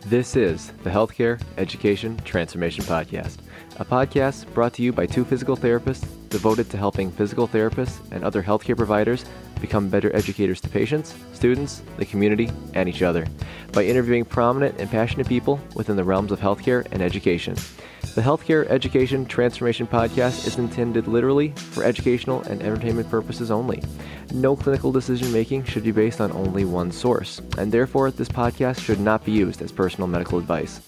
This is the Healthcare Education Transformation Podcast, a podcast brought to you by two physical therapists devoted to helping physical therapists and other healthcare providers become better educators to patients, students, the community, and each other by interviewing prominent and passionate people within the realms of healthcare and education. The Healthcare Education Transformation Podcast is intended literally for educational and entertainment purposes only. No clinical decision making should be based on only one source, and therefore this podcast should not be used as personal medical advice.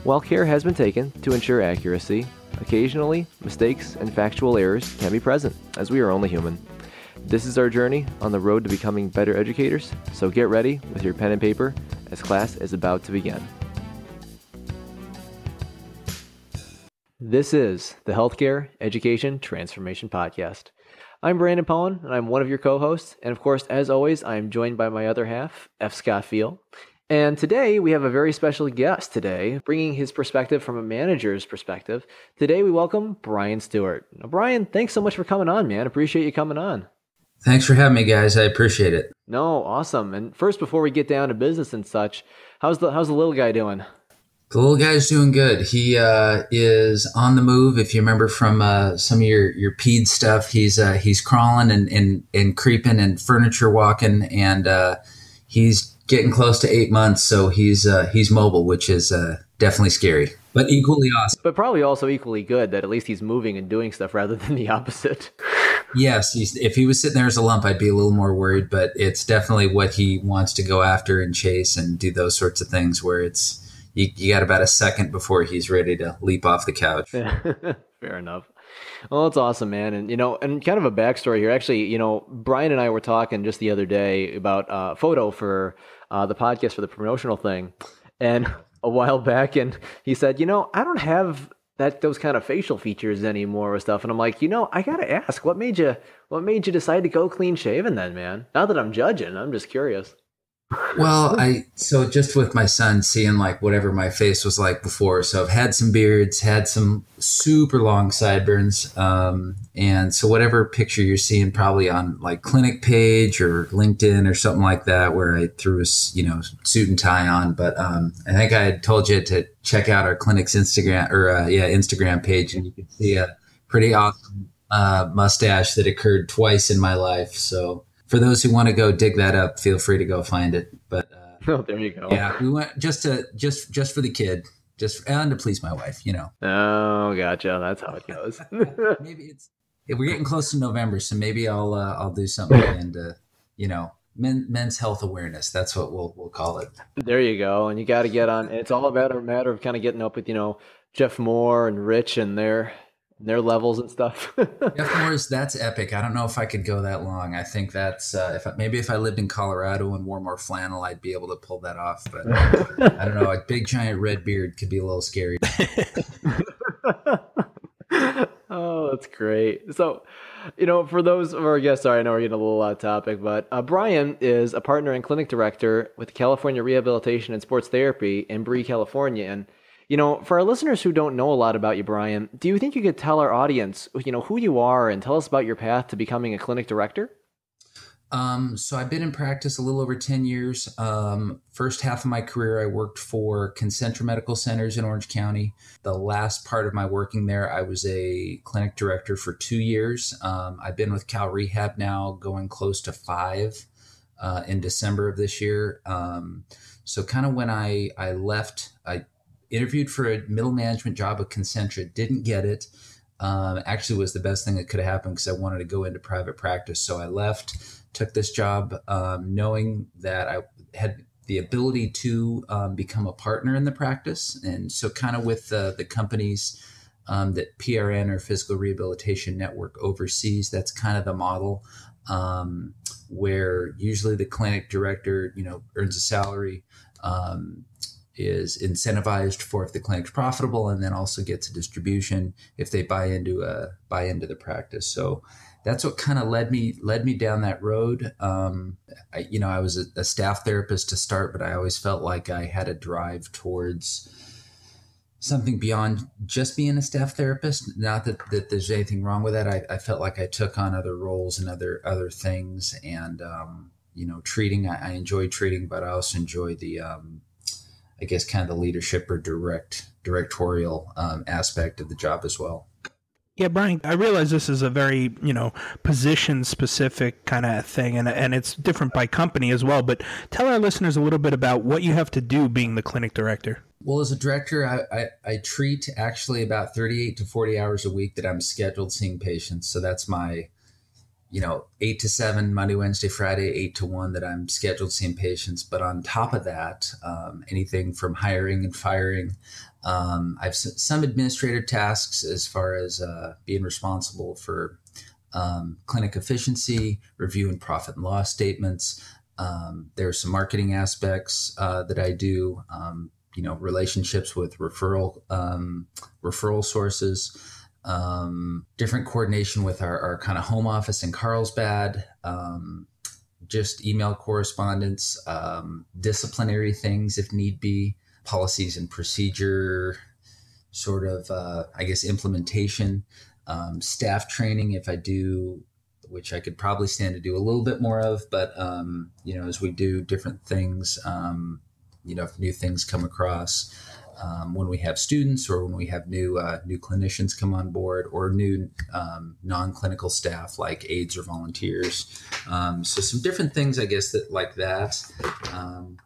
While care has been taken to ensure accuracy, occasionally mistakes and factual errors can be present, as we are only human. This is our journey on the road to becoming better educators, so get ready with your pen and paper as class is about to begin. This is the Healthcare Education Transformation Podcast. I'm Brandon Powen, and I'm one of your co-hosts. And of course, as always, I am joined by my other half, F. Scott Field. And today, we have a very special guest today, bringing his perspective from a manager's perspective. Today, we welcome Bryan Stewart. Now, Bryan, thanks so much for coming on, man. Appreciate you coming on. Thanks for having me, guys. I appreciate it. No, awesome. And first, before we get down to business and such, how's the little guy doing? The little guy's doing good. He is on the move. If you remember from some of your ped stuff, he's crawling and creeping and furniture walking, and he's getting close to 8 months. So he's mobile, which is definitely scary, but equally awesome. But probably also equally good that at least he's moving and doing stuff rather than the opposite. Yes, if he was sitting there as a lump, I'd be a little more worried. But it's definitely what he wants to go after and chase and do those sorts of things where it's. You got about a second before he's ready to leap off the couch. Fair enough. Well, that's awesome, man. And, and kind of a backstory here. Actually, Bryan and I were talking just the other day about a photo for the podcast for the promotional thing. And a while back, and he said, I don't have those kind of facial features anymore or stuff. And I'm like, I got to ask, what made you decide to go clean shaven then, man? Not that I'm judging. I'm just curious. Well, so just with my son seeing like whatever my face was like before. So I've had some beards, had some super long sideburns. And so whatever picture you're seeing probably on like clinic page or LinkedIn or something like that, where I threw a, suit and tie on. But, I think I had told you to check out our clinic's Instagram page, and you can see a pretty awesome, mustache that occurred twice in my life. So, for those who want to go dig that up, feel free to go find it. But there you go. Yeah, we went just for the kid, and to please my wife, Oh, gotcha. That's how it goes. Maybe we're getting close to November, so maybe I'll do something and men's health awareness. That's what we'll call it. There you go. And you got to get on. It's all about a matter of kind of getting up with Jeff Moore and Rich and their levels and stuff. Jeff Moore's, that's epic. I don't know if I could go that long. I think that's if I lived in Colorado and wore more flannel, I'd be able to pull that off. But I don't know. A big giant red beard could be a little scary. Oh, that's great. So, for those of our guests, sorry, I know we're getting a little off topic, but Bryan is a partner and clinic director with California Rehabilitation and Sports Therapy in Brea, California, and for our listeners who don't know a lot about you, Bryan, do you think you could tell our audience, who you are and tell us about your path to becoming a clinic director? So I've been in practice a little over 10 years. First half of my career, I worked for Concentra Medical Centers in Orange County. The last part of my working there, I was a clinic director for 2 years. I've been with Cal Rehab now going close to 5 in December of this year. So kind of when I left, I interviewed for a middle management job at Concentra, didn't get it. Actually was the best thing that could have happened because I wanted to go into private practice. So I left, took this job knowing that I had the ability to become a partner in the practice. And so kind of with the companies that PRN or Physical Rehabilitation Network oversees, that's kind of the model where usually the clinic director, earns a salary, is incentivized for if the clinic's profitable, and then also gets a distribution if they buy into the practice. So that's what kind of led me down that road. I was a staff therapist to start, but I always felt like I had a drive towards something beyond just being a staff therapist. Not that there's anything wrong with that. I felt like I took on other roles and other things, and treating. I enjoy treating, but I also enjoy the I guess, kind of the leadership or directorial aspect of the job as well. Yeah, Bryan, I realize this is a very, position specific kind of thing, and it's different by company as well. But tell our listeners a little bit about what you have to do being the clinic director. Well, as a director, I treat actually about 38 to 40 hours a week that I'm scheduled seeing patients. So that's my, 8 to 7, Monday, Wednesday, Friday, 8 to 1 that I'm scheduled seeing patients. But on top of that, anything from hiring and firing, I've some administrative tasks as far as being responsible for clinic efficiency, reviewing profit and loss statements. There are some marketing aspects that I do, relationships with referral sources, different coordination with our kind of home office in Carlsbad, just email correspondence, disciplinary things if need be, policies and procedure, sort of, implementation, staff training if I do, which I could probably stand to do a little bit more of, but, as we do different things, if new things come across, when we have students or when we have new clinicians come on board or new non-clinical staff like aides or volunteers. So some different things, I guess, that.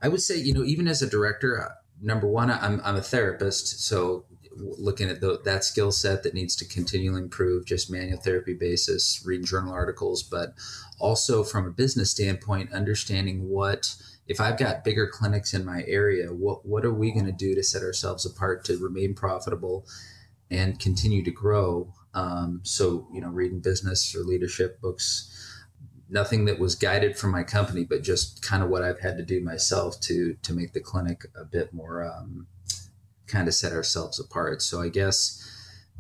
I would say, even as a director, number one, I'm a therapist. So looking at that skill set that needs to continually improve, just manual therapy basis, reading journal articles, but also from a business standpoint, understanding if I've got bigger clinics in my area, what are we going to do to set ourselves apart to remain profitable and continue to grow? So, reading business or leadership books, nothing that was guided from my company, but just kind of what I've had to do myself to make the clinic a bit more, kind of set ourselves apart. So I guess,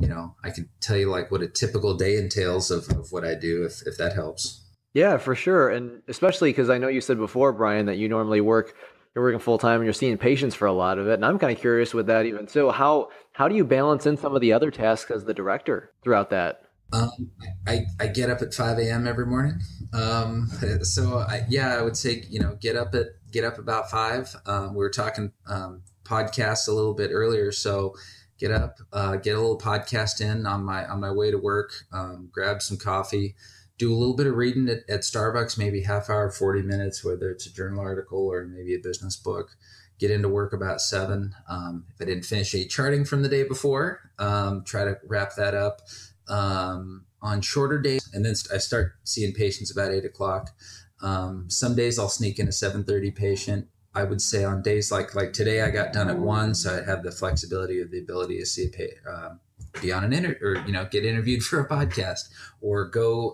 I could tell you like what a typical day entails of what I do, if that helps. Yeah, for sure. And especially because I know you said before, Bryan, that you normally you're working full time and you're seeing patients for a lot of it. And I'm kind of curious with that even. So how do you balance in some of the other tasks as the director throughout that? I get up at 5 a.m. every morning. I would say, get up about 5. We were talking podcasts a little bit earlier. So get up, get a little podcast in on my way to work, grab some coffee, do a little bit of reading at Starbucks, maybe half hour, 40 minutes, whether it's a journal article or maybe a business book. Get into work about 7. If I didn't finish any charting from the day before, try to wrap that up on shorter days. And then I start seeing patients about 8 o'clock. Some days I'll sneak in a 7:30 patient. I would say on days like today, I got done at 1, so I have the flexibility of the ability to see be on an interview or, get interviewed for a podcast or go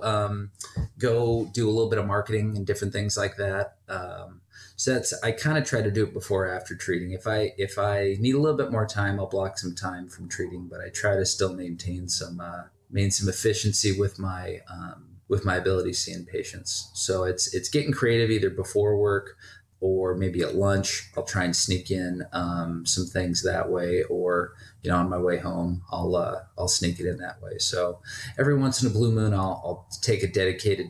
do a little bit of marketing and different things like that. So I kind of try to do it before or after treating. If I need a little bit more time, I'll block some time from treating, but I try to still maintain some efficiency with my ability seeing patients. So it's getting creative either before work or maybe at lunch. I'll try and sneak in some things that way, or on my way home, I'll sneak it in that way. So every once in a blue moon, I'll take a dedicated,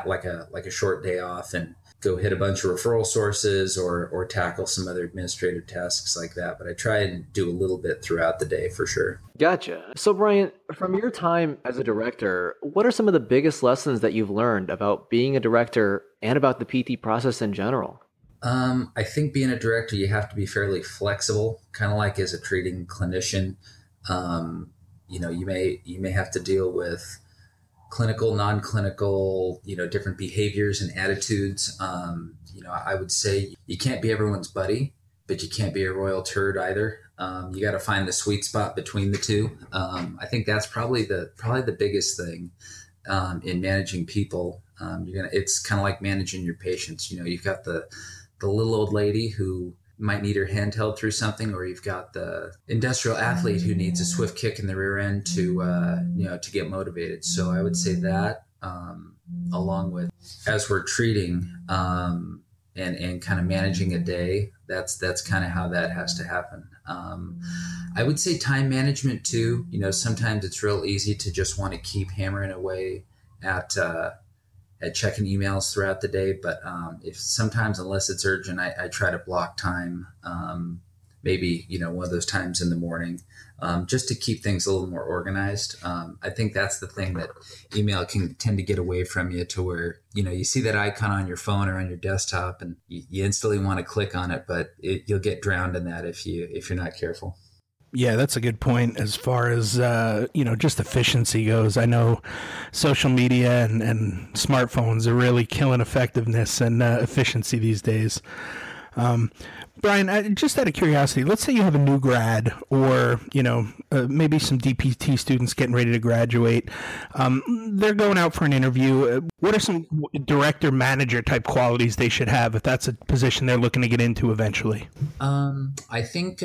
like a short day off and go hit a bunch of referral sources or tackle some other administrative tasks like that. But I try and do a little bit throughout the day for sure. Gotcha. So Bryan, from your time as a director, what are some of the biggest lessons that you've learned about being a director and about the PT process in general? I think being a director, you have to be fairly flexible, kind of like as a treating clinician. You may have to deal with clinical, non-clinical, different behaviors and attitudes. I would say you can't be everyone's buddy, but you can't be a royal turd either. You got to find the sweet spot between the two. I think that's probably the biggest thing in managing people. It's kind of like managing your patients. You've got the little old lady who might need her hand held through something, or you've got the industrial athlete who needs a swift kick in the rear end to get motivated. So I would say that, along with as we're treating and kind of managing a day, that's kind of how that has to happen. I would say time management too. Sometimes it's real easy to just want to keep hammering away at at checking emails throughout the day. But if sometimes, unless it's urgent, I try to block time, maybe, one of those times in the morning, just to keep things a little more organized. I think that's the thing that email can tend to get away from you, to where, you see that icon on your phone or on your desktop and you instantly want to click on it, but you'll get drowned in that if you're not careful. Yeah, that's a good point as far as, just efficiency goes. I know social media and smartphones are really killing effectiveness and efficiency these days. Bryan, just out of curiosity, let's say you have a new grad or, maybe some DPT students getting ready to graduate. They're going out for an interview. What are some director manager type qualities they should have if that's a position they're looking to get into eventually? I think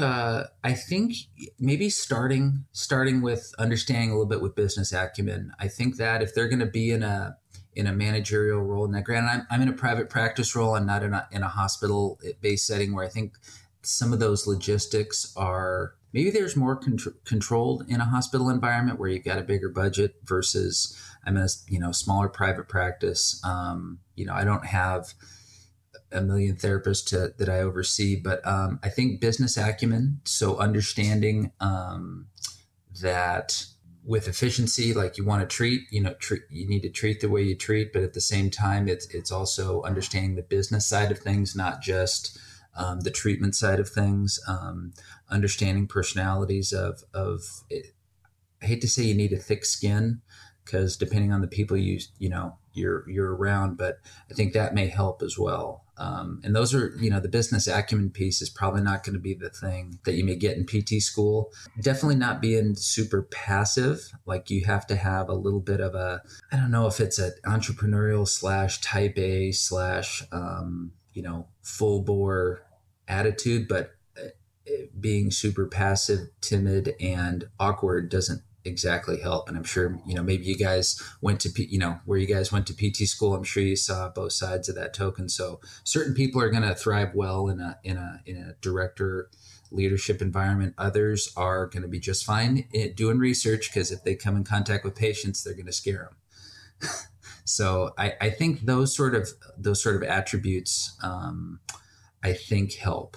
maybe starting with understanding a little bit with business acumen. I think that if they're going to be in a managerial role. Now, granted, I'm in a private practice role. I'm not in a hospital-based setting, where I think some of those logistics are, maybe there's more controlled in a hospital environment where you've got a bigger budget versus I'm in a smaller private practice. I don't have a million therapists that I oversee, but I think business acumen, so understanding that with efficiency, like you want to treat, you need to treat the way you treat, but at the same time, it's also understanding the business side of things, not just the treatment side of things. Understanding personalities of it. I hate to say you need a thick skin, because depending on the people you're around, but I think that may help as well. And those are, the business acumen piece is probably not going to be the thing that you may get in PT school. Definitely not being super passive. Like, you have to have a little bit of I don't know if it's an entrepreneurial / type A / full bore attitude, but being super passive, timid, and awkward doesn't exactly help. And I'm sure, maybe you guys went to, where you guys went to PT school, I'm sure you saw both sides of that token. So certain people are going to thrive well in a director leadership environment. Others are going to be just fine doing research, because if they come in contact with patients, they're going to scare them. So I think those sort of attributes, I think help.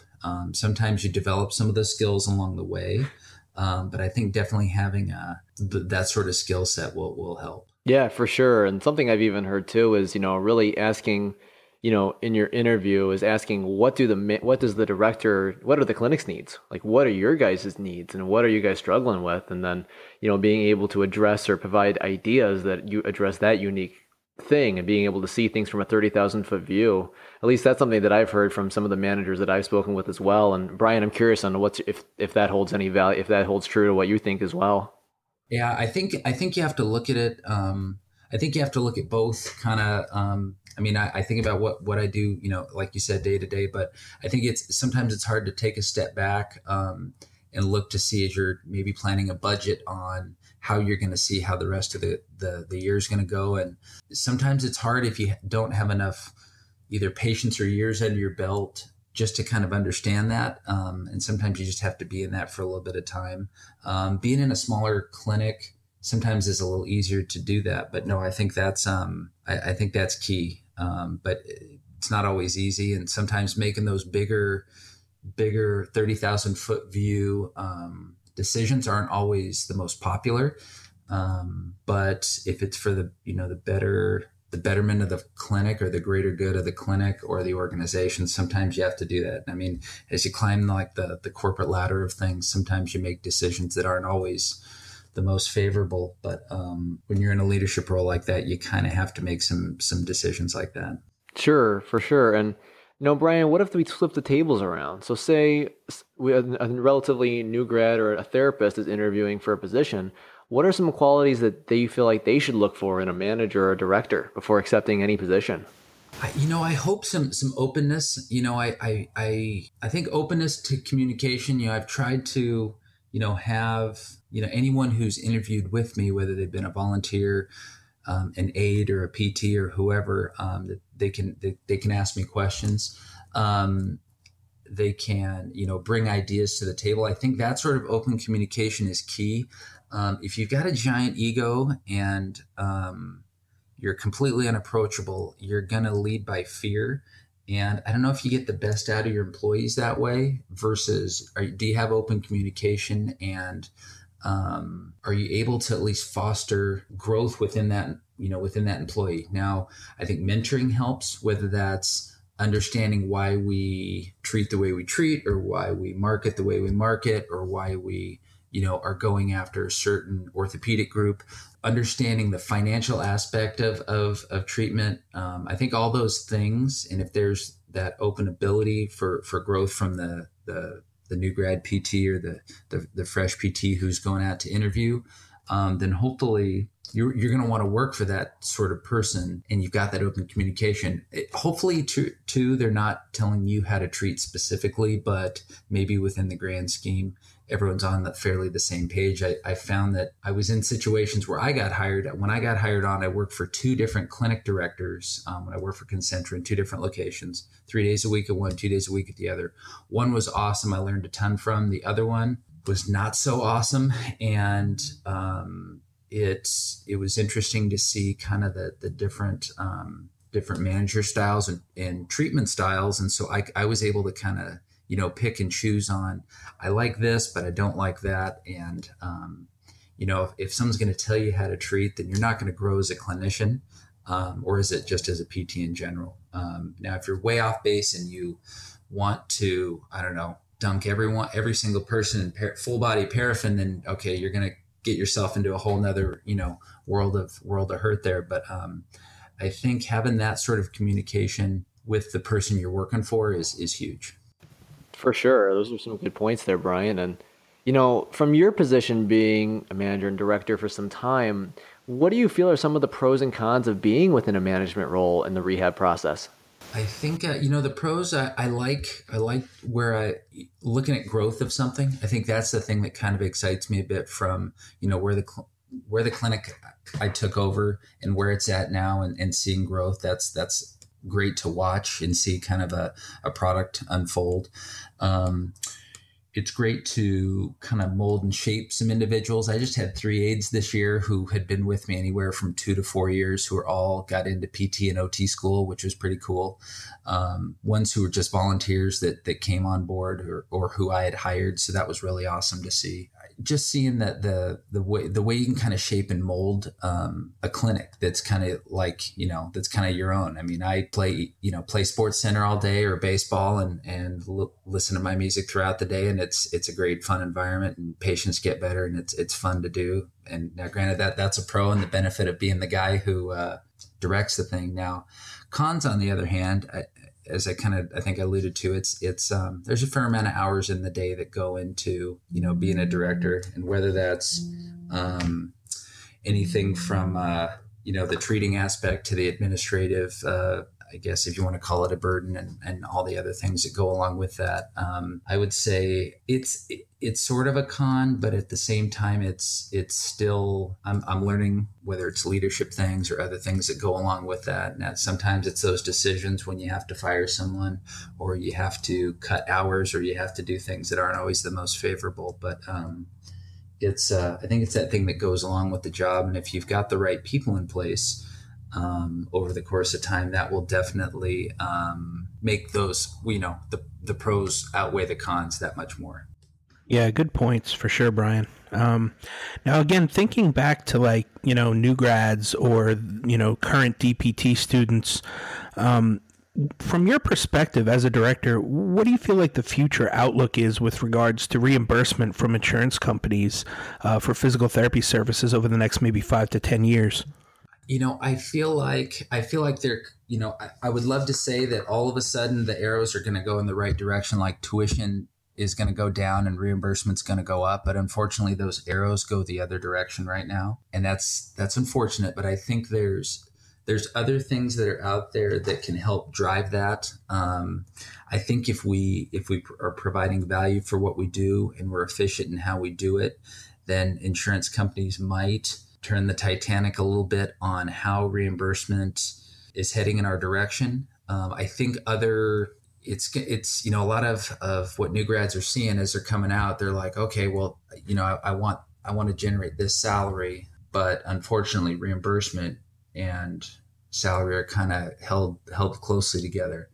Sometimes you develop some of those skills along the way. But I think definitely having that sort of skill set will help. Yeah, for sure. And something I've even heard too is, really asking, in your interview, is asking what are the clinic's needs? Like, what are your guys' needs and what are you guys struggling with? And then, being able to address or provide ideas that you address that unique thing, and being able to see things from a 30,000 foot view. At least that's something that I've heard from some of the managers that I've spoken with as well. And Bryan, I'm curious on if that holds any value, if that holds true to what you think as well. Yeah, I think you have to look at it. I think you have to look at both kind of. I think about what I do, like you said, day to day. But I think sometimes it's hard to take a step back and look to see, as you're maybe planning a budget on how you're going to see how the rest of the year is going to go. And sometimes it's hard if you don't have enough either patience or years under your belt just to kind of understand that. And sometimes you just have to be in that for a little bit of time. Being in a smaller clinic sometimes is a little easier to do that. But no, I think that's I think that's key. But it's not always easy. And sometimes making those bigger 30,000 foot view decisions aren't always the most popular. But if it's for the betterment of the clinic or the greater good of the clinic or the organization, sometimes you have to do that. I mean, as you climb like the corporate ladder of things, sometimes you make decisions that aren't always the most favorable. But when you're in a leadership role like that, you kind of have to make some decisions like that. Sure, for sure. And Bryan, what if we flip the tables around? So say a relatively new grad or a therapist is interviewing for a position. What are some qualities that they feel like they should look for in a manager or a director before accepting any position? I hope some openness. I think openness to communication. I've tried to, have, anyone who's interviewed with me, whether they've been a volunteer, an aide or a PT or whoever, that they can ask me questions. They can, bring ideas to the table. I think that sort of open communication is key. If you've got a giant ego and you're completely unapproachable, you're going to lead by fear. And I don't know if you get the best out of your employees that way versus do you have open communication, and are you able to at least foster growth within that, within that employee? Now, I think mentoring helps, whether that's understanding why we treat the way we treat, or why we market the way we market, or why we, are going after a certain orthopedic group, understanding the financial aspect of treatment. I think all those things, and if there's that open ability for growth from the new grad PT or the fresh PT who's going out to interview, then hopefully you're going to want to work for that sort of person, and you've got that open communication. Hopefully, too, they're not telling you how to treat specifically, but maybe within the grand scheme, everyone's on fairly the same page. I found that I was in situations where I got hired. When I got hired on, I worked for two different clinic directors. When I worked for Concentra in two different locations, 3 days a week at one, 2 days a week at the other. One was awesome. I learned a ton from. The other one was not so awesome. And it was interesting to see kind of the different manager styles and treatment styles. And so I was able to kind of, pick and choose on, I like this, but I don't like that. And, if someone's going to tell you how to treat, then you're not going to grow as a clinician, or is it just as a PT in general? Now, if you're way off base and you want to, I don't know, dunk every single person in full body paraffin, then okay, you're going to get yourself into a whole nother, world of hurt there. But I think having that sort of communication with the person you're working for is huge. For sure. Those are some good points there, Bryan. And, from your position being a manager and director for some time, what do you feel are some of the pros and cons of being within a management role in the rehab process? I think, the pros, I like where looking at growth of something. I think that's the thing that kind of excites me a bit from, where the clinic I took over and where it's at now, and seeing growth. That's great to watch and see kind of a product unfold. It's great to kind of mold and shape some individuals. I just had 3 aides this year who had been with me anywhere from 2 to 4 years, who are all got into PT and OT school, which was pretty cool. Ones who were just volunteers that came on board or who I had hired. So that was really awesome to see. Just seeing that the way you can kind of shape and mold a clinic that's kind of like, that's kind of your own. I mean, I play Sports Center all day or baseball and listen to my music throughout the day. And it's a great fun environment, and patients get better, and it's fun to do. And now granted that's a pro and the benefit of being the guy who directs the thing. Now cons, on the other hand, as I think I alluded to, it's there's a fair amount of hours in the day that go into, being a director, and whether that's anything from, the treating aspect to the administrative, I guess if you want to call it a burden, and all the other things that go along with that. I would say it's sort of a con, but at the same time, it's still, I'm learning, whether it's leadership things or other things that go along with that. And that sometimes it's those decisions when you have to fire someone, or you have to cut hours, or you have to do things that aren't always the most favorable. But it's I think it's that thing that goes along with the job. And if you've got the right people in place, over the course of time, that will definitely make those, the pros outweigh the cons that much more. Yeah, good points for sure, Bryan. Now, again, thinking back to new grads or, current DPT students, from your perspective as a director, what do you feel like the future outlook is with regards to reimbursement from insurance companies for physical therapy services over the next maybe 5 to 10 years? I feel like they're, I would love to say that all of a sudden the arrows are going to go in the right direction, like tuition is going to go down and reimbursement's going to go up. But unfortunately, those arrows go the other direction right now. And that's unfortunate. But I think there's other things that are out there that can help drive that. I think if we are providing value for what we do and we're efficient in how we do it, then insurance companies might turn the Titanic a little bit on how reimbursement is heading in our direction. I think it's a lot of what new grads are seeing as they're coming out. They're like, okay, well, I want to generate this salary, but unfortunately reimbursement and salary are kind of held closely together.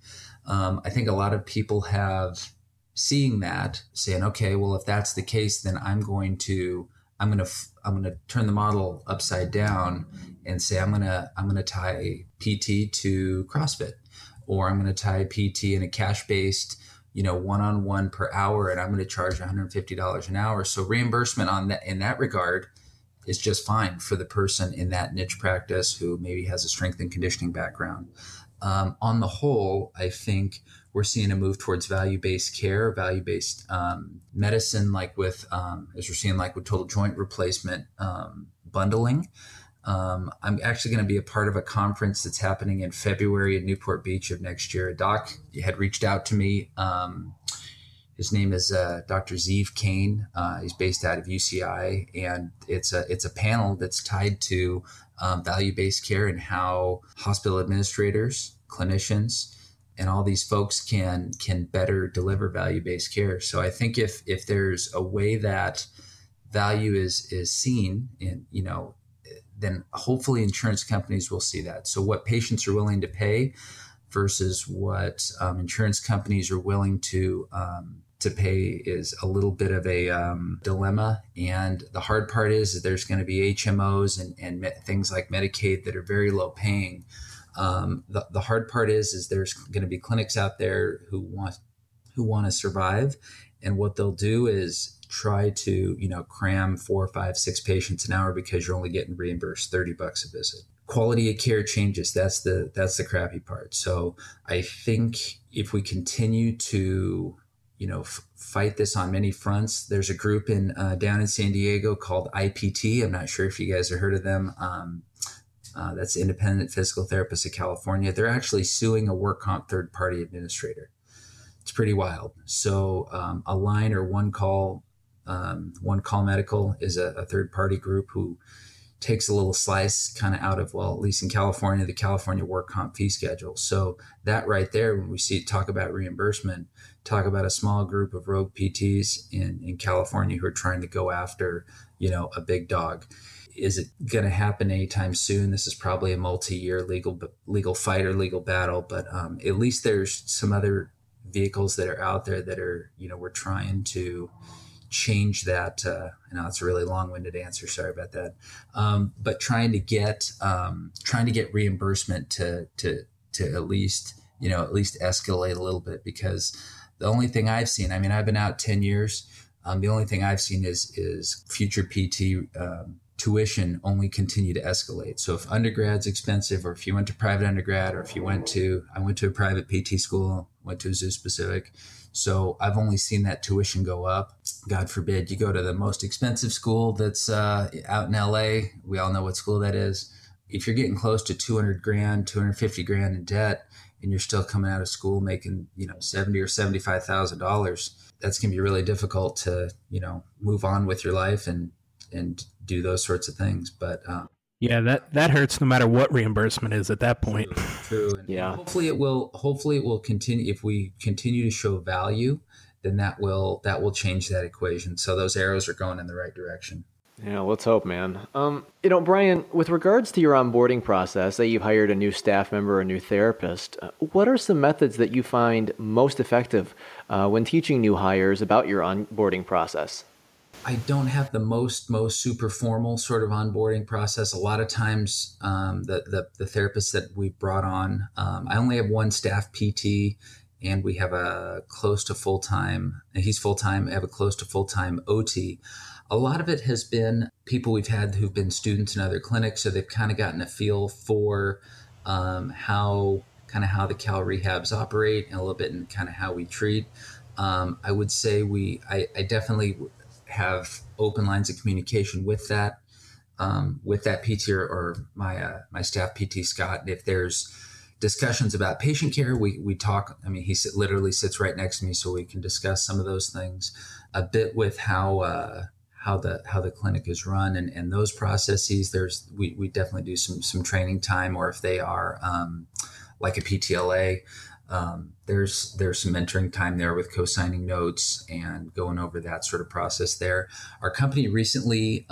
I think a lot of people have seeing that, saying, okay, well, if that's the case, then I'm going to turn the model upside down and say I'm gonna tie PT to CrossFit, or I'm gonna tie PT in a cash-based, one-on-one per hour, and I'm gonna charge $150 an hour. So reimbursement on that in that regard is just fine for the person in that niche practice who maybe has a strength and conditioning background. On the whole, I think we're seeing a move towards value-based care, value-based medicine, like as we're seeing like with total joint replacement bundling. I'm actually going to be a part of a conference that's happening in February in Newport Beach of next year. A doc had reached out to me. His name is Dr. Zeev Kane. He's based out of UCI, and it's a panel that's tied to value-based care and how hospital administrators, clinicians, and all these folks can better deliver value-based care. So I think if there's a way that value is seen in, then hopefully insurance companies will see that. So what patients are willing to pay versus what insurance companies are willing to pay is a little bit of a dilemma. And the hard part is there's going to be HMOs and things like Medicaid that are very low paying. The hard part is there's going to be clinics out there who want to survive, and what they'll do is try to cram 4, 5, 6 patients an hour because you're only getting reimbursed $30 a visit. Quality of care changes. That's the crappy part. So I think if we continue to fight this on many fronts, there's a group down in San Diego called IPT. I'm not sure if you guys have heard of them. That's Independent Physical Therapists of California. They're actually suing a work comp third-party administrator. It's pretty wild. So Align or One Call Medical is a third-party group who takes a little slice kind of out of, well, at least in California, the California work comp fee schedule. So that right there, when we talk about reimbursement, talk about a small group of rogue PTs in California who are trying to go after, a big dog. Is it going to happen anytime soon? This is probably a multi-year legal fight or legal battle, but at least there's some other vehicles that are out there that are, we're trying to change that. I know it's a really long-winded answer. Sorry about that. But trying to get reimbursement to at least escalate a little bit, because the only thing I've seen, I've been out 10 years. The only thing I've seen is future PT tuition only continue to escalate. So if undergrad's expensive, or if you went to private undergrad, or if I went to a private PT school, went to a zoo specific. So I've only seen that tuition go up. God forbid you go to the most expensive school that's out in LA. We all know what school that is. If you're getting close to $200,000, $250,000 in debt, and you're still coming out of school making, $70,000 or $75,000, that's going to be really difficult to, move on with your life and do those sorts of things. But yeah, that hurts no matter what reimbursement is at that point. True. And yeah. Hopefully it will continue. If we continue to show value, then that will change that equation. So those arrows are going in the right direction. Yeah, let's hope, man. Bryan, with regards to your onboarding process, say you've hired a new staff member or a new therapist, what are some methods that you find most effective when teaching new hires about your onboarding process? I don't have the most super formal sort of onboarding process. A lot of times, the therapists that we've brought on, I only have one staff PT, and we have a close to full-time. He's full-time. I have a close to full-time OT. A lot of it has been people we've had who've been students in other clinics, so they've kind of gotten a feel for how the Cal rehabs operate, and a little bit in kind of how we treat. I would say I definitely have open lines of communication with that PT or my staff PT, Scott. And if there's discussions about patient care, we talk. He literally sits right next to me, so we can discuss some of those things a bit with how the clinic is run and those processes. We definitely do some training time, or if they are like a PTLA, there's some mentoring time there with co-signing notes and going over that sort of process there. Our company recently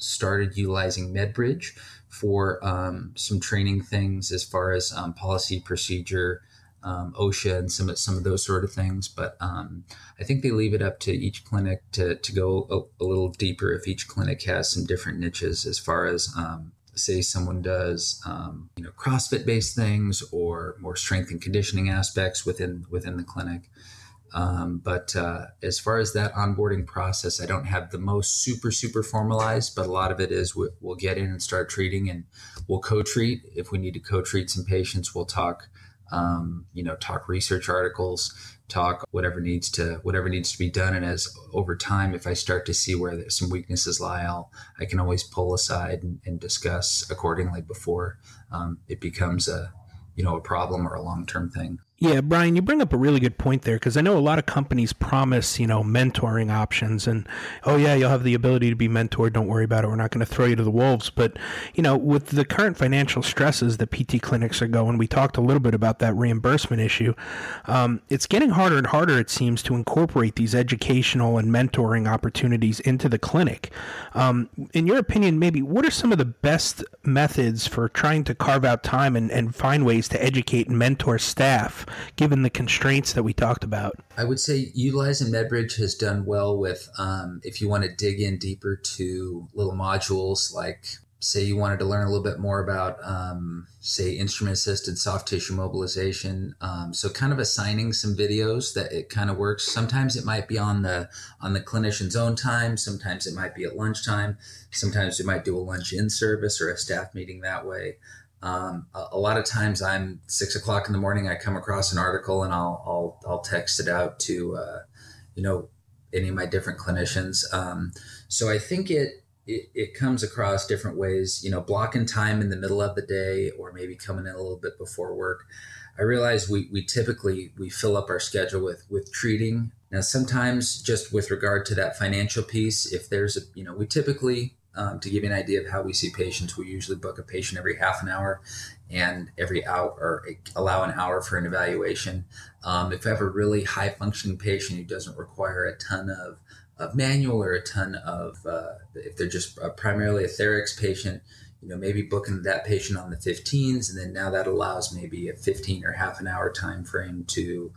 started utilizing MedBridge for some training things as far as policy, procedure, OSHA, and some of those sort of things. But I think they leave it up to each clinic to go a little deeper if each clinic has some different niches as far as say someone does CrossFit based things or more strength and conditioning aspects within the clinic. But as far as that onboarding process, I don't have the most super formalized, but a lot of it is we'll get in and start treating, and we'll co-treat. If we need to co-treat some patients, we'll talk research articles, talk whatever needs to be done. And as over time, if I start to see where some weaknesses lie, I can always pull aside and discuss accordingly before it becomes a problem or a long-term thing. Yeah, Bryan, you bring up a really good point there, because I know a lot of companies promise, mentoring options and, oh yeah, you'll have the ability to be mentored. Don't worry about it. We're not going to throw you to the wolves. But, with the current financial stresses that PT clinics are going, we talked a little bit about that reimbursement issue. It's getting harder and harder, it seems, to incorporate these educational and mentoring opportunities into the clinic. In your opinion, maybe what are some of the best methods for trying to carve out time and find ways to educate and mentor staff, given the constraints that we talked about? I would say utilizing MedBridge has done well with, if you want to dig in deeper to little modules, like say you wanted to learn a little bit more about, say, instrument-assisted soft tissue mobilization. So kind of assigning some videos that it kind of works. Sometimes it might be on the clinician's own time. Sometimes it might be at lunchtime. Sometimes we might do a lunch in service or a staff meeting that way. A lot of times I'm 6 o'clock in the morning, I come across an article and I'll text it out to, any of my different clinicians. So I think it comes across different ways, blocking time in the middle of the day or maybe coming in a little bit before work. I realize we typically fill up our schedule with treating. Now, sometimes just with regard to that financial piece, if there's we typically, to give you an idea of how we see patients, we usually book a patient every half an hour and every hour, or allow an hour for an evaluation. If I have a really high functioning patient who doesn't require a ton of manual or a ton of, if they're just primarily a Therex patient, maybe booking that patient on the 15s. And then now that allows maybe a 15 or half an hour time frame to,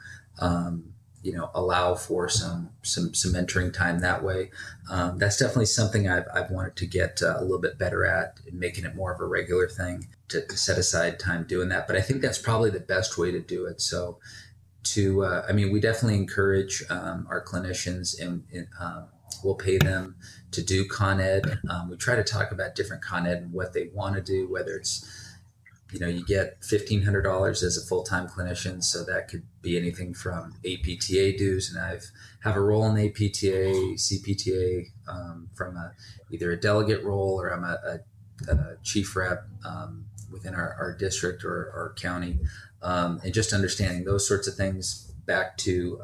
allow for some mentoring time that way. That's definitely something I've wanted to get a little bit better at, and making it more of a regular thing to set aside time doing that. But I think that's probably the best way to do it. So we definitely encourage our clinicians, and we'll pay them to do Con Ed. We try to talk about different Con Ed and what they want to do, whether it's, you get $1,500 as a full-time clinician. So that could be anything from APTA dues. And I have a role in APTA, CPTA, from either a delegate role, or I'm a chief rep within our district or county. And just understanding those sorts of things, back to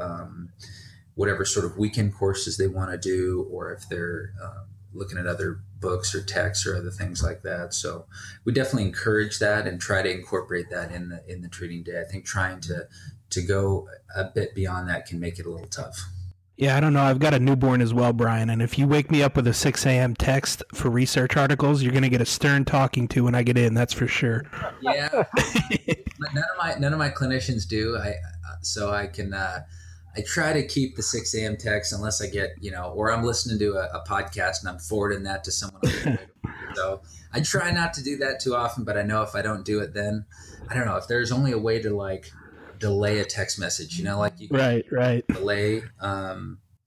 whatever sort of weekend courses they want to do, or if they're looking at other books or texts or other things like that. So we definitely encourage that and try to incorporate that in the treating day. I think trying to go a bit beyond that can make it a little tough. Yeah, I don't know. I've got a newborn as well, Bryan, and if you wake me up with a 6 a.m. text for research articles, you're going to get a stern talking to when I get in. That's for sure. Yeah, but none of my clinicians do. I try to keep the 6 a.m. text unless I get, or I'm listening to a podcast and I'm forwarding that to someone else. So I try not to do that too often, but I know if I don't do it, then I don't know if there's only a way to delay a text message, you can right. delay.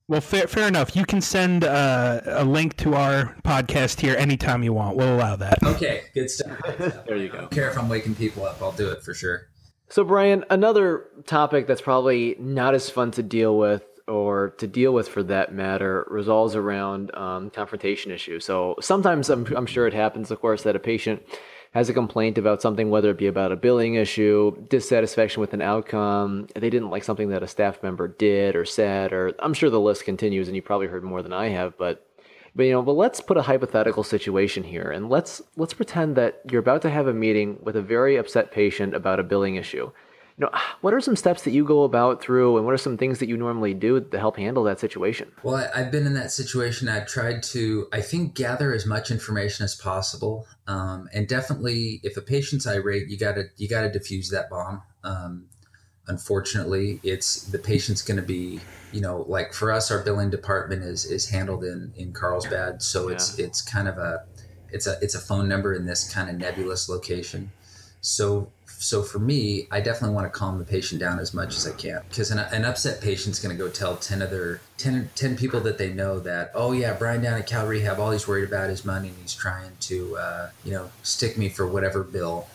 Well, fair enough. You can send a link to our podcast here anytime you want. We'll allow that. Okay, good stuff. There you go. I don't care if I'm waking people up. I'll do it for sure. So, Bryan, another topic that's probably not as fun to deal with, or to deal with for that matter, revolves around confrontation issues. So sometimes I'm sure it happens, of course, that a patient has a complaint about something, whether it be about a billing issue, dissatisfaction with an outcome, they didn't like something that a staff member did or said, or I'm sure the list continues, and you probably heard more than I have, but let's put a hypothetical situation here, and let's pretend that you're about to have a meeting with a very upset patient about a billing issue. What are some steps that you go about through, and what are some things that you normally do to help handle that situation? Well, I've been in that situation. I've tried to, I think, gather as much information as possible. And definitely, if a patient's irate, you gotta diffuse that bomb. Unfortunately, the patient's going to be, like for us, our billing department is handled in Carlsbad. So it's kind of it's a phone number in this kind of nebulous location. So for me, I definitely want to calm the patient down as much as I can, because an upset patient's going to go tell 10 people that they know that, oh yeah, Bryan down at Cal Rehab, all he's worried about is money, and he's trying to, stick me for whatever bill.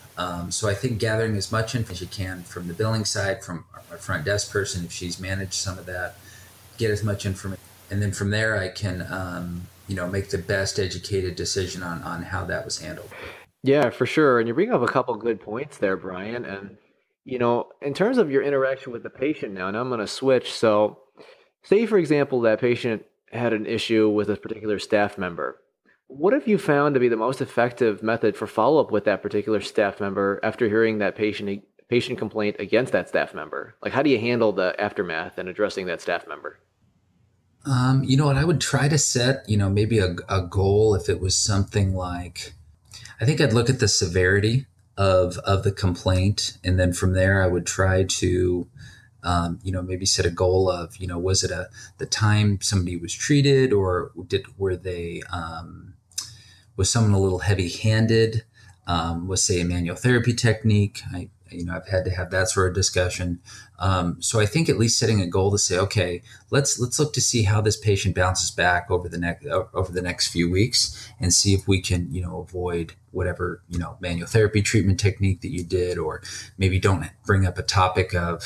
So I think gathering as much info as you can from the billing side, from our front desk person, if she's managed some of that, get as much information. And then from there, I can, make the best educated decision on how that was handled. Yeah, for sure. And you bring up a couple good points there, Bryan. And, in terms of your interaction with the patient now, and I'm going to switch. So say, for example, that patient had an issue with a particular staff member. What have you found to be the most effective method for follow-up with that particular staff member after hearing that patient complaint against that staff member? Like, how do you handle the aftermath and addressing that staff member? You know what? I would try to set, maybe a goal. If it was something like, I think I'd look at the severity of the complaint, and then from there I would try to, maybe set a goal of, was it the time somebody was treated, or was someone a little heavy-handed? Was, say, a manual therapy technique? I've had to have that sort of discussion. So I think at least setting a goal to say, okay, let's look to see how this patient bounces back over the next few weeks, and see if we can, avoid whatever, manual therapy treatment technique that you did, or maybe don't bring up a topic of,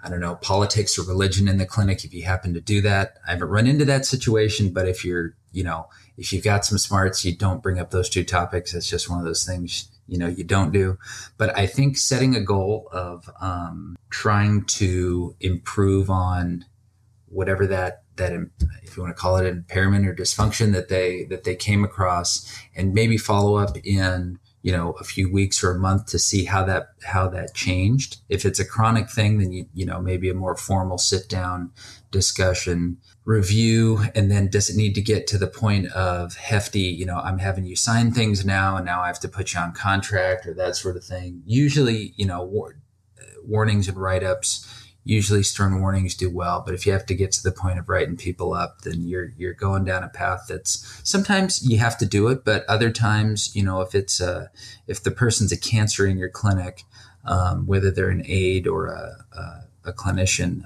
I don't know, politics or religion in the clinic if you happen to do that. I haven't run into that situation, but if you've got some smarts, you don't bring up those two topics. It's just one of those things, you don't do. But I think setting a goal of trying to improve on whatever that if you want to call it an impairment or dysfunction that they came across, and maybe follow up in a few weeks or a month to see how that changed. If it's a chronic thing, then maybe a more formal sit down discussion, review. And then does it need to get to the point of hefty, I'm having you sign things now, and now I have to put you on contract, or that sort of thing. Usually, warnings and write-ups, usually stern warnings do well. But if you have to get to the point of writing people up, then you're going down a path that's, sometimes you have to do it, but other times, if the person's a cancer in your clinic, whether they're an aide or a clinician,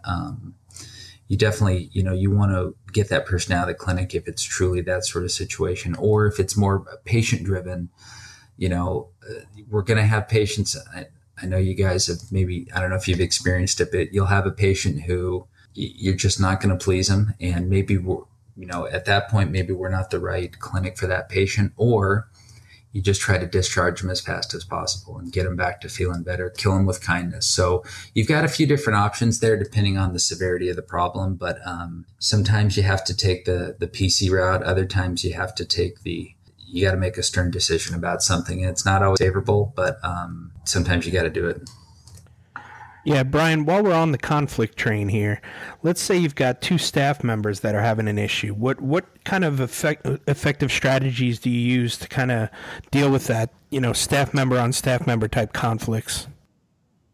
you definitely, you want to get that person out of the clinic if it's truly that sort of situation. Or if it's more patient driven, we're going to have patients. I know you guys have, maybe, I don't know if you've experienced it, but you'll have a patient who you're just not going to please them. And maybe at that point, maybe we're not the right clinic for that patient, or you just try to discharge them as fast as possible and get them back to feeling better, kill them with kindness. So you've got a few different options there depending on the severity of the problem. But sometimes you have to take the PC route. Other times you have to you got to make a stern decision about something. And it's not always favorable, but sometimes you got to do it. Yeah, Bryan, while we're on the conflict train here, let's say you've got two staff members that are having an issue. What kind of effective strategies do you use to kind of deal with that, staff member on staff member type conflicts?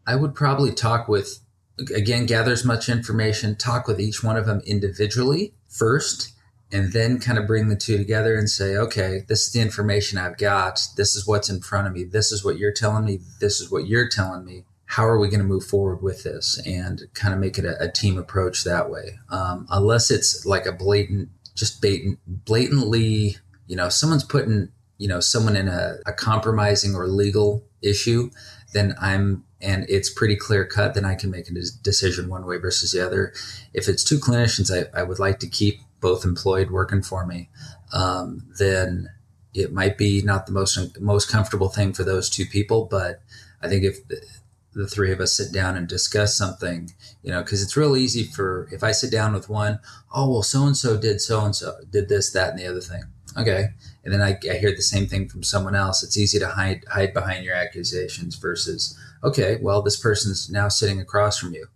I would probably gather as much information, talk with each one of them individually first, and then kind of bring the two together and say, okay, this is the information I've got. This is what's in front of me. This is what you're telling me. This is what you're telling me. How are we going to move forward with this, and kind of make it a team approach that way? Unless it's like a blatantly, someone's putting, someone in a compromising or legal issue, and it's pretty clear cut, then I can make a decision one way versus the other. If it's two clinicians I would like to keep both employed working for me, then it might be not the most comfortable thing for those two people. But I think if the three of us sit down and discuss something, because it's real easy if I sit down with one, oh, well, so-and-so did this, that, and the other thing. Okay. And then I hear the same thing from someone else. It's easy to hide behind your accusations versus, okay, well, this person's now sitting across from you.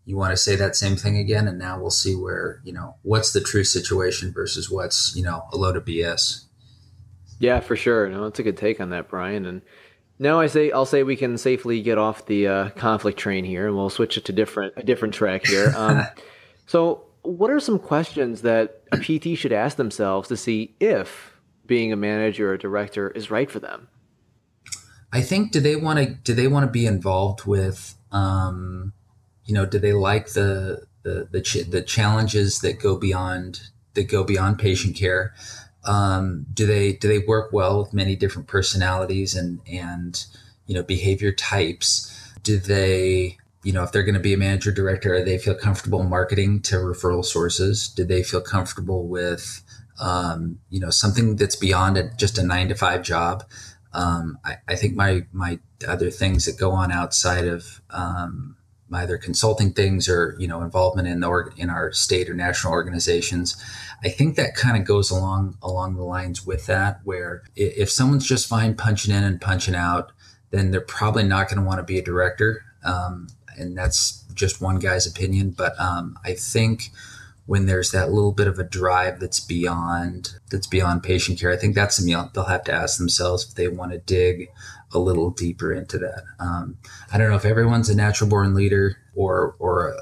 You want to say that same thing again, and now we'll see where, what's the true situation versus what's, a load of BS. Yeah, for sure. No, that's a good take on that, Bryan. And now I'll say we can safely get off the conflict train here, and we'll switch it to a different track here. So what are some questions that a PT should ask themselves to see if being a manager or a director is right for them? I think, do they want to be involved with, do they like the challenges that go beyond patient care? Do they work well with many different personalities and behavior types? Do they, if they're going to be a manager director, do they feel comfortable marketing to referral sources? Do they feel comfortable with, something that's beyond just a 9-to-5 job? I think my other things that go on outside of, my other consulting things or, involvement in our state or national organizations, I think that kind of goes along the lines with that, where if someone's just fine punching in and punching out, then they're probably not going to want to be a director. And that's just one guy's opinion. But I think when there's that little bit of a drive that's beyond patient care, I think that's something they'll have to ask themselves if they want to dig a little deeper into that. I don't know if everyone's a natural born leader or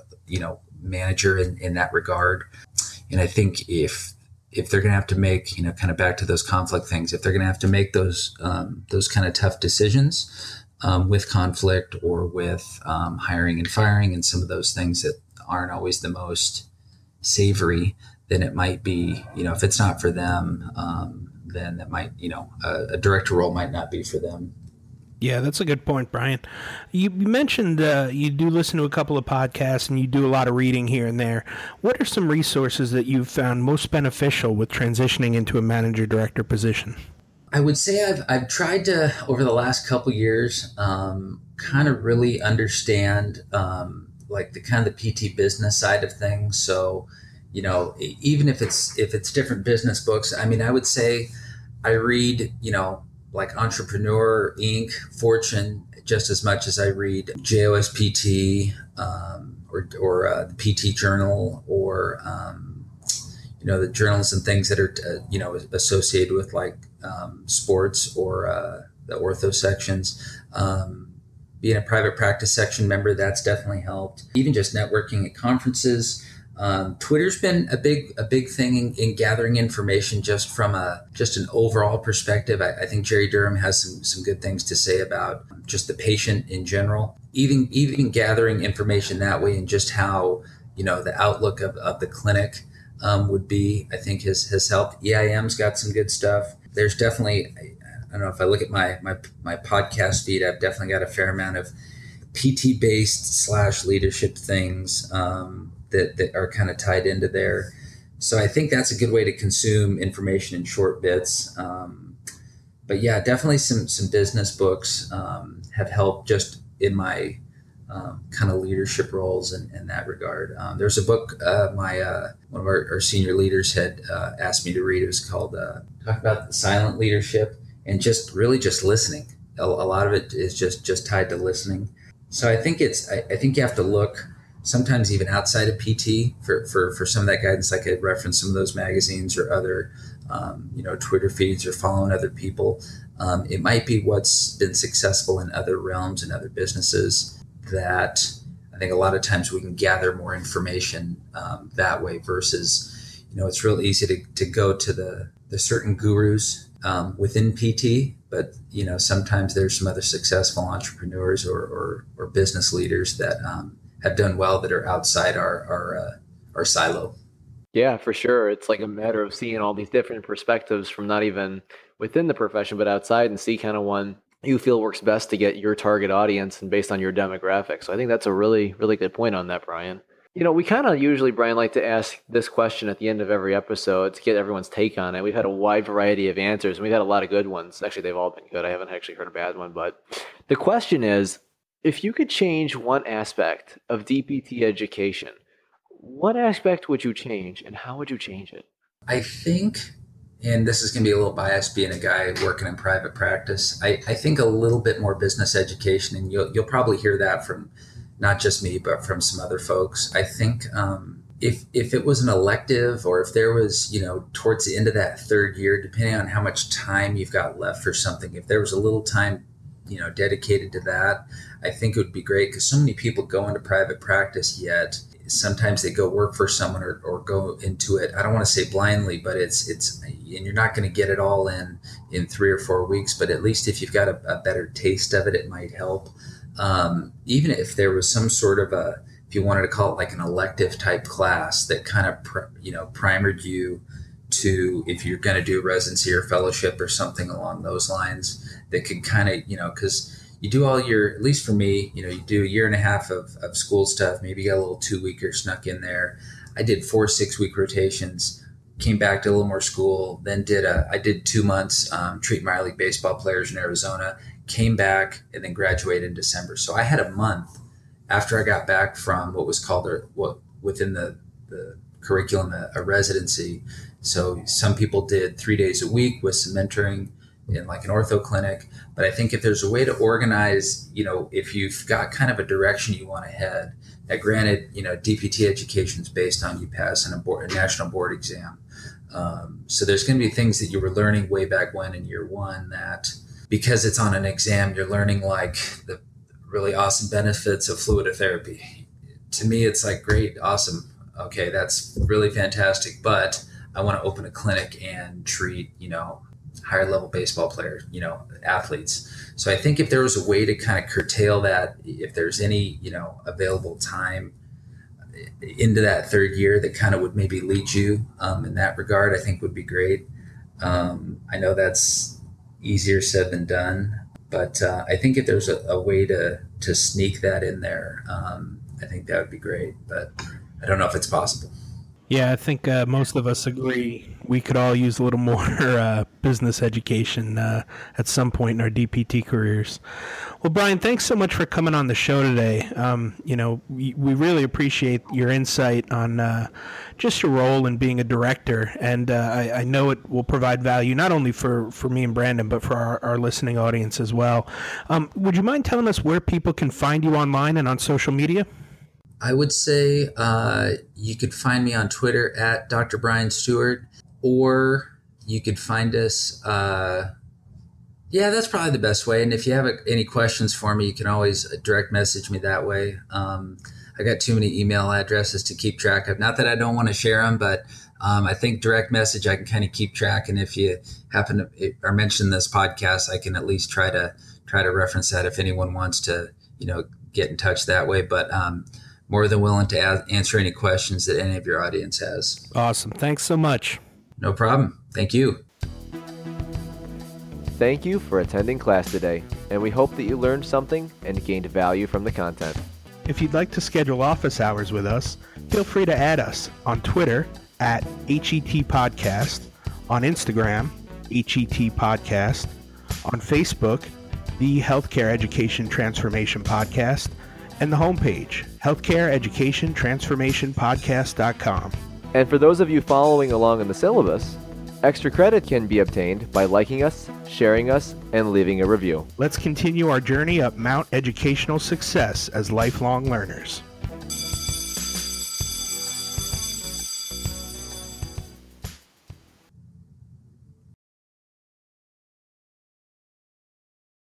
manager in that regard. And I think if they're going to have to make, kind of back to those conflict things, if they're going to have to make those kind of tough decisions with conflict or with hiring and firing and some of those things that aren't always the most savory, then it might be, if it's not for them, then that might, a director role might not be for them. Yeah, that's a good point, Bryan. You mentioned you do listen to a couple of podcasts and you do a lot of reading here and there. What are some resources that you've found most beneficial with transitioning into a manager-director position? I would say I've tried to, over the last couple of years, kind of really understand like the kind of the PT business side of things. So, even if it's different business books, I mean, I would say I read, like Entrepreneur Inc., Fortune, just as much as I read JOSPT or the PT Journal or, the journals and things that are, associated with like sports or the ortho sections. Being a private practice section member, that's definitely helped. Even just networking at conferences. Twitter's been a big thing in gathering information just from just an overall perspective. I think Jerry Durham has some good things to say about just the patient in general. Even gathering information that way and just how, the outlook of the clinic would be, I think has helped. EIM's got some good stuff. There's definitely, I don't know, if I look at my podcast feed, I've definitely got a fair amount of PT based / leadership things that are kind of tied into there. So I think that's a good way to consume information in short bits. But yeah, definitely some business books have helped just in my kind of leadership roles in that regard. There's a book one of our senior leaders had asked me to read. It was called Talk About Silent Leadership, and just really just listening. A lot of it is just tied to listening. So I think I think you have to look sometimes even outside of PT for some of that guidance. Like I referenced some of those magazines or other, Twitter feeds or following other people. It might be what's been successful in other realms and other businesses that I think a lot of times we can gather more information that way versus, it's real easy to go to the certain gurus within PT, but, sometimes there's some other successful entrepreneurs or business leaders that have done well that are outside our silo. Yeah, for sure. It's like a matter of seeing all these different perspectives from not even within the profession, but outside, and see kind of one you feel works best to get your target audience and based on your demographic. So I think that's a really, really good point on that, Bryan. We kind of usually, Bryan, like to ask this question at the end of every episode to get everyone's take on it. We've had a wide variety of answers, and we've had a lot of good ones. Actually, they've all been good. I haven't actually heard a bad one. But the question is, if you could change one aspect of DPT education, what aspect would you change and how would you change it? I think, and this is going to be a little biased being a guy working in private practice, I think a little bit more business education, and you'll probably hear that from not just me, but from some other folks. I think if it was an elective, or if there was, towards the end of that third year, depending on how much time you've got left for something, if there was a little time, dedicated to that, I think it would be great, because so many people go into private practice, yet sometimes they go work for someone or go into it. I don't want to say blindly, but it's, and you're not going to get it all in 3 or 4 weeks, but at least if you've got a better taste of it, it might help. Even if there was some sort of if you wanted to call it like an elective type class that kind of, primered you to, if you're going to do a residency or fellowship or something along those lines, that could kind of, because you do all your, at least for me, you do a year and a half of school stuff, maybe you got a little 2-weeker snuck in there. I did 4 6-week rotations, came back to a little more school, then I did 2 months treating minor league baseball players in Arizona, came back, and then graduated in December. So I had a month after I got back from what was called within the curriculum, a residency. So some people did 3 days a week with some mentoring in like an ortho clinic. But I think if there's a way to organize, if you've got kind of a direction you want to head, now granted, DPT education is based on you passing a national board exam. So there's going to be things that you were learning way back when in year one that, because it's on an exam, you're learning like the really awesome benefits of fluidotherapy. To me, it's like, great, awesome. Okay, that's really fantastic. But I want to open a clinic and treat, higher level baseball players, athletes. So I think if there was a way to kind of curtail that, if there's any, available time into that third year that kind of would maybe lead you in that regard, I think would be great. I know that's easier said than done, but I think if there's a way to sneak that in there, I think that would be great, but I don't know if it's possible. Yeah, I think most of us agree we could all use a little more business education at some point in our DPT careers. Well, Bryan, thanks so much for coming on the show today. We really appreciate your insight on just your role in being a director, and I know it will provide value not only for me and Brandon, but for our listening audience as well. Would you mind telling us where people can find you online and on social media? I would say you could find me on Twitter at Dr. Bryan Stewart, or you could find us. That's probably the best way. And if you have any questions for me, you can always direct message me that way. I got too many email addresses to keep track of. Not that I don't want to share them, but I think direct message I can kind of keep track. And if you happen to or mention this podcast, I can at least try to reference that if anyone wants to, get in touch that way. But more than willing to answer any questions that any of your audience has. Awesome. Thanks so much. No problem. Thank you. Thank you for attending class today, and we hope that you learned something and gained value from the content. If you'd like to schedule office hours with us, feel free to add us on Twitter at HET Podcast, on Instagram, HET Podcast, on Facebook, the Healthcare Education Transformation Podcast, and the homepage, healthcareeducationtransformationpodcast.com. And for those of you following along in the syllabus, extra credit can be obtained by liking us, sharing us, and leaving a review. Let's continue our journey up Mount Educational Success as lifelong learners.